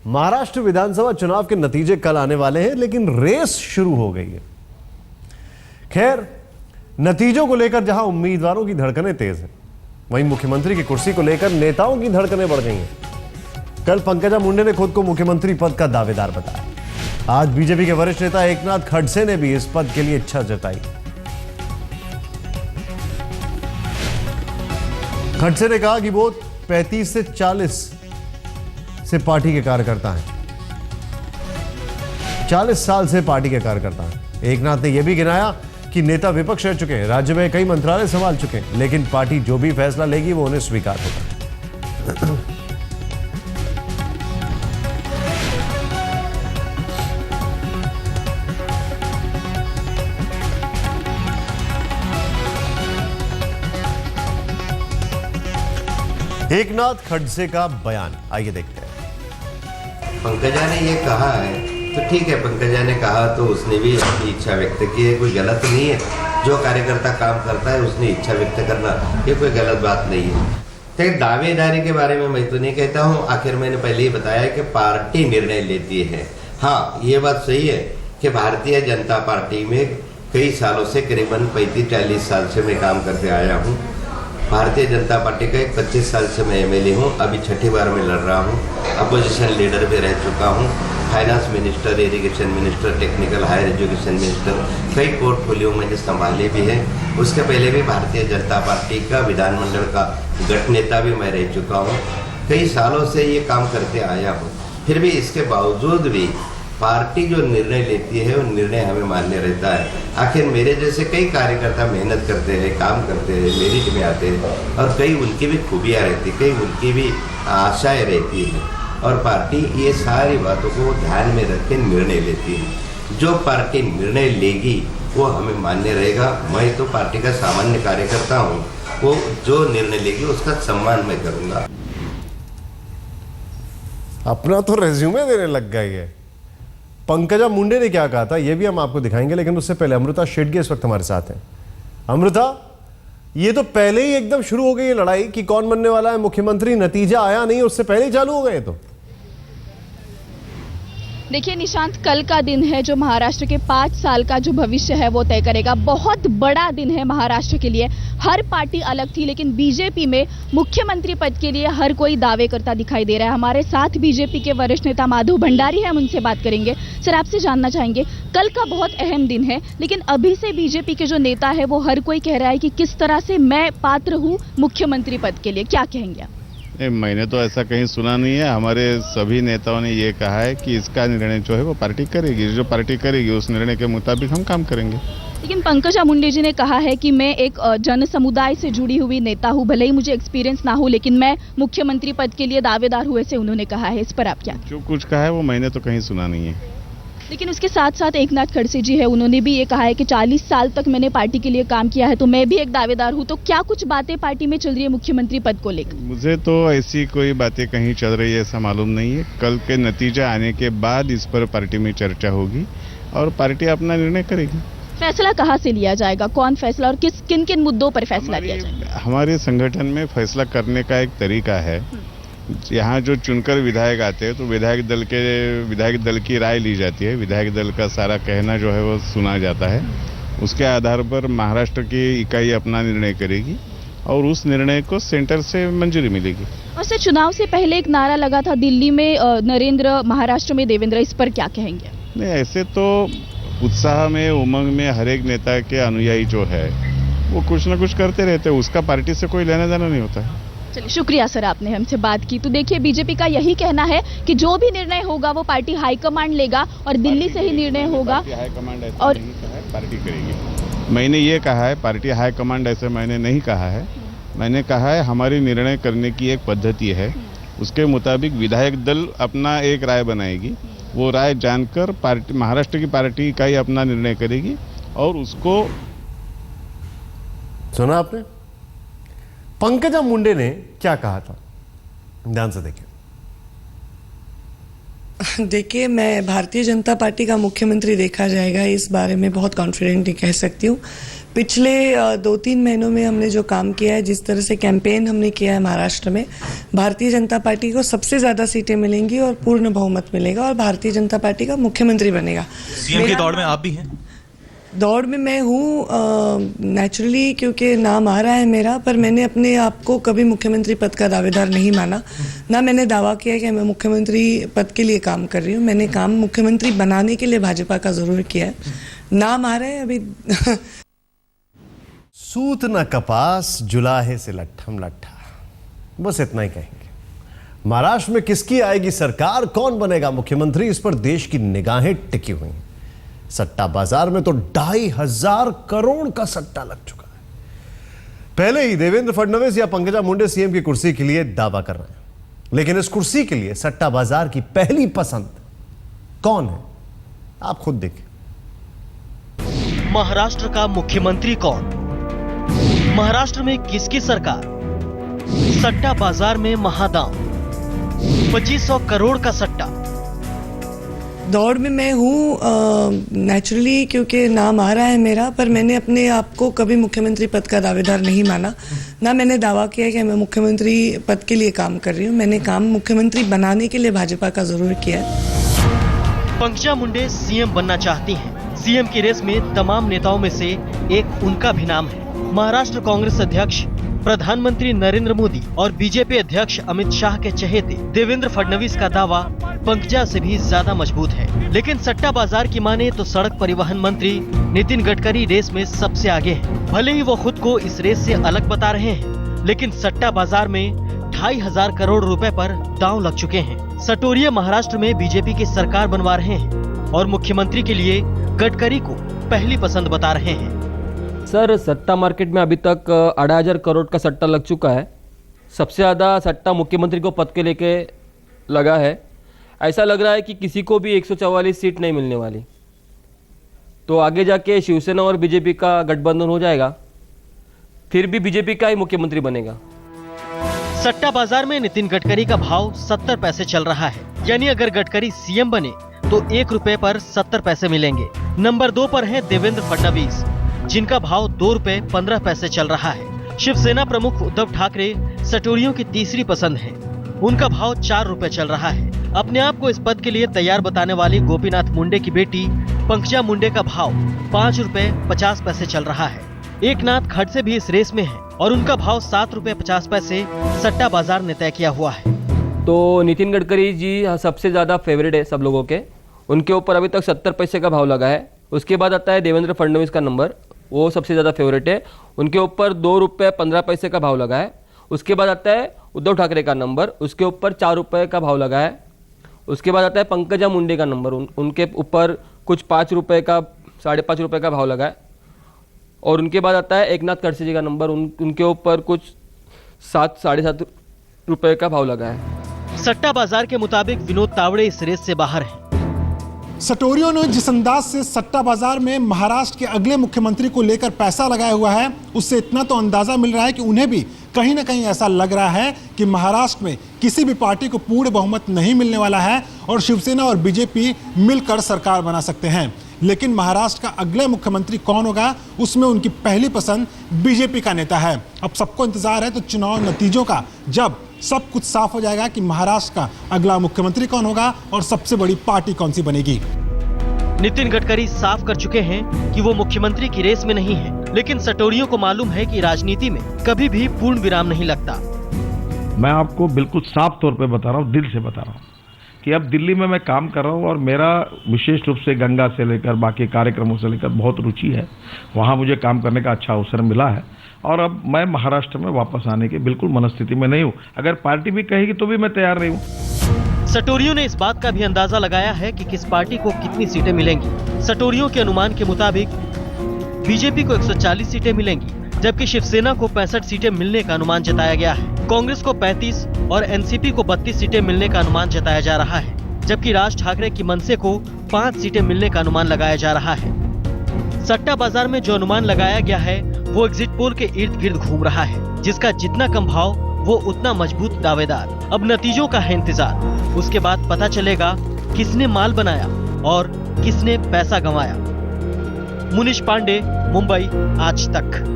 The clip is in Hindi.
महाराष्ट्र विधानसभा चुनाव के नतीजे कल आने वाले हैं, लेकिन रेस शुरू हो गई है। खैर, नतीजों को लेकर जहां उम्मीदवारों की धड़कनें तेज हैं, वहीं मुख्यमंत्री की कुर्सी को लेकर नेताओं की धड़कनें बढ़ गई हैं। कल पंकजा मुंडे ने खुद को मुख्यमंत्री पद का दावेदार बताया। आज बीजेपी के वरिष्ठ नेता एकनाथ खड़से ने भी इस पद के लिए इच्छा जताई। खड़से ने कहा कि वो 35 से 40 से पार्टी के कार्यकर्ता हैं, 40 साल से पार्टी के कार्यकर्ता हैं। एकनाथ ने यह भी गिनाया कि नेता विपक्ष रह चुके हैं, राज्य में कई मंत्रालय संभाल चुके हैं, लेकिन पार्टी जो भी फैसला लेगी वो उन्हें स्वीकार होगा। एकनाथ खड़से का बयान आइए देखते हैं। पंकजा ने ये कहा है तो ठीक है, पंकजा ने कहा तो उसने भी अपनी इच्छा व्यक्त की है, कोई गलत नहीं है। जो कार्यकर्ता काम करता है उसने इच्छा व्यक्त करना, ये कोई गलत बात नहीं है। तो दावेदारी के बारे में मैं तो नहीं कहता हूँ, आखिर मैंने पहले ही बताया कि पार्टी निर्णय लेती है। हाँ, ये बात सही है कि भारतीय जनता पार्टी में कई सालों से, करीबन 35-40 साल से मैं काम करते आया हूँ। भारतीय जनता पार्टी का 25 साल से मैं एमएलए हूँ, अभी छठी बार में लड़ रहा हूँ। अपोजिशन लीडर भी रह चुका हूँ, finance minister, irrigation minister, technical higher education minister, कई पोर्टफोलियो मैंने संभाले भी हैं। उसके पहले भी भारतीय जनता पार्टी का विधानमंडल का गठ नेता भी मैं रह चुका हूँ। कई सालों से ये काम करते आया हूँ। फिर भी इसके बावजूद भी पार्टी जो निर्णय लेती है वो निर्णय हमें मान्य रहता है। आखिर मेरे जैसे कई कार्यकर्ता मेहनत करते हैं, काम करते हैं, मेरिट में आते हैं, और कई उनकी भी खूबियाँ रहती, कई उनकी भी आशाएं रहती हैं, और पार्टी ये सारी बातों को ध्यान में रख के निर्णय लेती है। जो पार्टी निर्णय लेगी वो हमें मान्य रहेगा। मैं तो पार्टी का सामान्य कार्यकर्ता हूँ, वो जो निर्णय लेगी उसका सम्मान मैं करूँगा। अपना तो रेज्यूमे देने लग गई है। पंकजा मुंडे ने क्या कहा था यह भी हम आपको दिखाएंगे, लेकिन उससे पहले अमृता शेट्टी इस वक्त हमारे साथ हैं। अमृता, ये तो पहले ही एकदम शुरू हो गई है लड़ाई कि कौन बनने वाला है मुख्यमंत्री। नतीजा आया नहीं, उससे पहले ही चालू हो गए। तो देखिए निशांत, कल का दिन है जो महाराष्ट्र के 5 साल का जो भविष्य है वो तय करेगा। बहुत बड़ा दिन है महाराष्ट्र के लिए। हर पार्टी अलग थी, लेकिन बीजेपी में मुख्यमंत्री पद के लिए हर कोई दावे करता दिखाई दे रहा है। हमारे साथ बीजेपी के वरिष्ठ नेता माधव भंडारी हैं, हम उनसे बात करेंगे। सर, आपसे जानना चाहेंगे, कल का बहुत अहम दिन है, लेकिन अभी से बीजेपी के जो नेता है वो हर कोई कह रहा है कि किस तरह से मैं पात्र हूँ मुख्यमंत्री पद के लिए, क्या कहेंगे आप? मैंने तो ऐसा कहीं सुना नहीं है। हमारे सभी नेताओं ने ये कहा है कि इसका निर्णय जो है वो पार्टी करेगी, जो पार्टी करेगी उस निर्णय के मुताबिक हम काम करेंगे। लेकिन पंकजा मुंडे जी ने कहा है कि मैं एक जन समुदाय से जुड़ी हुई नेता हूं, भले ही मुझे एक्सपीरियंस ना हो, लेकिन मैं मुख्यमंत्री पद के लिए दावेदार हूं, ऐसे उन्होंने कहा है। इस पर आप क्या? जो कुछ कहा है वो मैंने तो कहीं सुना नहीं है। लेकिन उसके साथ साथ एकनाथ खड़से जी है, उन्होंने भी ये कहा है कि 40 साल तक मैंने पार्टी के लिए काम किया है, तो मैं भी एक दावेदार हूं। तो क्या कुछ बातें पार्टी में चल रही है मुख्यमंत्री पद को लेकर? मुझे तो ऐसी कोई बातें कहीं चल रही है ऐसा मालूम नहीं है। कल के नतीजा आने के बाद इस पर पार्टी में चर्चा होगी और पार्टी अपना निर्णय करेगी। फैसला कहाँ से लिया जाएगा, कौन फैसला और किन किन मुद्दों पर फैसला लिया जाएगा? हमारे संगठन में फैसला करने का एक तरीका है। यहाँ जो चुनकर विधायक आते हैं तो विधायक दल की राय ली जाती है, विधायक दल का सारा कहना जो है वो सुना जाता है। उसके आधार पर महाराष्ट्र की इकाई अपना निर्णय करेगी और उस निर्णय को सेंटर से मंजूरी मिलेगी। और सर, चुनाव से पहले एक नारा लगा था दिल्ली में नरेंद्र, महाराष्ट्र में देवेंद्र, इस पर क्या कहेंगे? नहीं, ऐसे तो उत्साह में, उमंग में हर एक नेता के अनुयायी जो है वो कुछ ना कुछ करते रहते हैं, उसका पार्टी से कोई लेना देना नहीं होता है। चलिए, शुक्रिया सर, आपने हमसे बात की। तो देखिए, बीजेपी का यही कहना है कि जो भी निर्णय होगा वो पार्टी हाईकमांड लेगा और दिल्ली से ही निर्णय होगा। हाईकमांड ऐसा और नहीं कहा है पार्टी करेगी। मैंने ये कहा है पार्टी हाईकमांड ऐसे मैंने नहीं कहा है। मैंने कहा है हमारी निर्णय करने की एक पद्धति है, उसके मुताबिक विधायक दल अपना एक राय बनाएगी। वो राय जानकर पार्टी, महाराष्ट्र की पार्टी इकाई अपना निर्णय करेगी और उसको। सुना आपने पंकजा मुंडे ने क्या कहा था? ध्यान से देखिए। देखिए, मैं भारतीय जनता पार्टी का मुख्यमंत्री देखा जाएगा, इस बारे में बहुत कॉन्फिडेंटली कह सकती हूँ। पिछले 2-3 महीनों में हमने जो काम किया है, जिस तरह से कैंपेन हमने किया है महाराष्ट्र में, भारतीय जनता पार्टी को सबसे ज़्यादा सीटें मिलेंगी और पूर्ण बहुमत मिलेगा और भारतीय जनता पार्टी का मुख्यमंत्री बनेगा। सीएम की दौड़ में आप भी हैं? दौड़ में मैं हूँ नेचुरली, क्योंकि नाम आ रहा है मेरा, पर मैंने अपने आप को कभी मुख्यमंत्री पद का दावेदार नहीं माना। ना मैंने दावा किया कि मैं मुख्यमंत्री पद के लिए काम कर रही हूँ। मैंने काम मुख्यमंत्री बनाने के लिए भाजपा का ज़रूर किया है। नाम आ रहा है अभी। सूत न कपास जुलाहे से लट्ठम लट्ठा, बस इतना ही कहेंगे। महाराष्ट्र में किसकी आएगी सरकार, कौन बनेगा मुख्यमंत्री, इस पर देश की निगाहें टिकी हुई हैं। सट्टा बाजार में तो 2,500 करोड़ का सट्टा लग चुका है। पहले ही देवेंद्र फडणवीस या पंकजा मुंडे सीएम की कुर्सी के लिए दावा कर रहे हैं, लेकिन इस कुर्सी के लिए सट्टा बाजार की पहली पसंद कौन है, आप खुद देखें। महाराष्ट्र का मुख्यमंत्री कौन, महाराष्ट्र में किसकी सरकार, सट्टा बाजार में महादाम, 2500 करोड़ का सट्टा। दौड़ में मैं हूँ नेचुरली, क्योंकि नाम आ रहा है मेरा, पर मैंने अपने आप को कभी मुख्यमंत्री पद का दावेदार नहीं माना। ना मैंने दावा किया कि मैं मुख्यमंत्री पद के लिए काम कर रही हूँ। मैंने काम मुख्यमंत्री बनाने के लिए भाजपा का ज़रूर किया है। पंकजा मुंडे सीएम बनना चाहती हैं। सीएम की रेस में तमाम नेताओं में से एक उनका भी नाम है। महाराष्ट्र कांग्रेस अध्यक्ष, प्रधानमंत्री नरेंद्र मोदी और बीजेपी अध्यक्ष अमित शाह के चहेते देवेंद्र फडणवीस का दावा पंकजा से भी ज्यादा मजबूत है। लेकिन सट्टा बाजार की माने तो सड़क परिवहन मंत्री नितिन गडकरी रेस में सबसे आगे हैं। भले ही वो खुद को इस रेस से अलग बता रहे हैं, लेकिन सट्टा बाजार में 2,500 करोड़ रुपए पर दांव लग चुके हैं। सटोरिया महाराष्ट्र में बीजेपी की सरकार बनवा रहे हैं और मुख्यमंत्री के लिए गडकरी को पहली पसंद बता रहे हैं। सर, सट्टा मार्केट में अभी तक 2,500 करोड़ का सट्टा लग चुका है। सबसे ज़्यादा सट्टा मुख्यमंत्री को पद के लेके लगा है। ऐसा लग रहा है कि किसी को भी 144 सीट नहीं मिलने वाली, तो आगे जाके शिवसेना और बीजेपी का गठबंधन हो जाएगा, फिर भी बीजेपी का ही मुख्यमंत्री बनेगा। सट्टा बाजार में नितिन गडकरी का भाव 70 पैसे चल रहा है, यानी अगर गडकरी सीएम बने तो 1 रुपए पर 70 पैसे मिलेंगे। नंबर 2 पर है देवेंद्र फडणवीस, जिनका भाव 2 रुपए 15 पैसे चल रहा है। शिवसेना प्रमुख उद्धव ठाकरे सटोरियों की तीसरी पसंद है, उनका भाव 4 रुपए चल रहा है। अपने आप को इस पद के लिए तैयार बताने वाली गोपीनाथ मुंडे की बेटी पंकजा मुंडे का भाव 5 रुपए 50 पैसे चल रहा है। एकनाथ खड़से भी इस रेस में है और उनका भाव 7 रुपए 50 पैसे सट्टा बाजार ने तय किया हुआ है। तो नितिन गडकरी जी सबसे ज़्यादा फेवरेट है सब लोगों के, उनके ऊपर अभी तक 70 पैसे का भाव लगा है। उसके बाद आता है देवेंद्र फडणवीस का नंबर, वो सबसे ज़्यादा फेवरेट है, उनके ऊपर 2 रुपये 15 पैसे का भाव लगा है। उसके बाद आता है उद्धव ठाकरे का नंबर, उसके ऊपर 4 रुपये का भाव लगा है। उसके बाद आता है पंकजा मुंडे का नंबर, उनके ऊपर कुछ 5 रुपये का 5.5 रुपये का भाव लगा है। और उनके बाद आता है एकनाथ खड़से जी का नंबर, उनके ऊपर कुछ 7-7.5 रुपये का भाव लगा है। सट्टा बाजार के मुताबिक विनोद तावड़े इस रेस से बाहर हैं। सटोरियों ने जिस अंदाज से सट्टा बाजार में महाराष्ट्र के अगले मुख्यमंत्री को लेकर पैसा लगाया हुआ है, उससे इतना तो अंदाजा मिल रहा है कि उन्हें भी कहीं ना कहीं ऐसा लग रहा है कि महाराष्ट्र में किसी भी पार्टी को पूर्ण बहुमत नहीं मिलने वाला है और शिवसेना और बीजेपी मिलकर सरकार बना सकते हैं। लेकिन महाराष्ट्र का अगले मुख्यमंत्री कौन होगा, उसमें उनकी पहली पसंद बीजेपी का नेता है। अब सबको इंतजार है तो चुनाव नतीजों का, जब सब कुछ साफ हो जाएगा कि महाराष्ट्र का अगला मुख्यमंत्री कौन होगा और सबसे बड़ी पार्टी कौन सी बनेगी। नितिन गडकरी साफ कर चुके हैं कि वो मुख्यमंत्री की रेस में नहीं है, लेकिन सटोरियों को मालूम है कि राजनीति में कभी भी पूर्ण विराम नहीं लगता। मैं आपको बिल्कुल साफ तौर पे बता रहा हूँ, दिल से बता रहा हूँ कि अब दिल्ली में मैं काम कर रहा हूँ और मेरा विशेष रूप से गंगा से लेकर बाकी कार्यक्रमों से लेकर बहुत रुचि है। वहाँ मुझे काम करने का अच्छा अवसर मिला है और अब मैं महाराष्ट्र में वापस आने की बिल्कुल मनस्थिति में नहीं हूँ। अगर पार्टी भी कहेगी तो भी मैं तैयार नहीं हूँ। सटोरियों ने इस बात का भी अंदाजा लगाया है कि किस पार्टी को कितनी सीटें मिलेंगी। सटोरियों के अनुमान के मुताबिक बीजेपी को 140 सीटें मिलेंगी, जबकि शिवसेना को 65 सीटें मिलने का अनुमान जताया गया है। कांग्रेस को 35 और एनसीपी को 32 सीटें मिलने का अनुमान जताया जा रहा है, जबकि राज ठाकरे की मनसे को 5 सीटें मिलने का अनुमान लगाया जा रहा है। सट्टा बाजार में जो अनुमान लगाया गया है वो एग्जिट पोल के इर्द गिर्द घूम रहा है, जिसका जितना कम भाव वो उतना मजबूत दावेदार। अब नतीजों का है इंतजार, उसके बाद पता चलेगा किसने माल बनाया और किसने पैसा गंवाया। मुनीश पांडे, मुंबई, आज तक।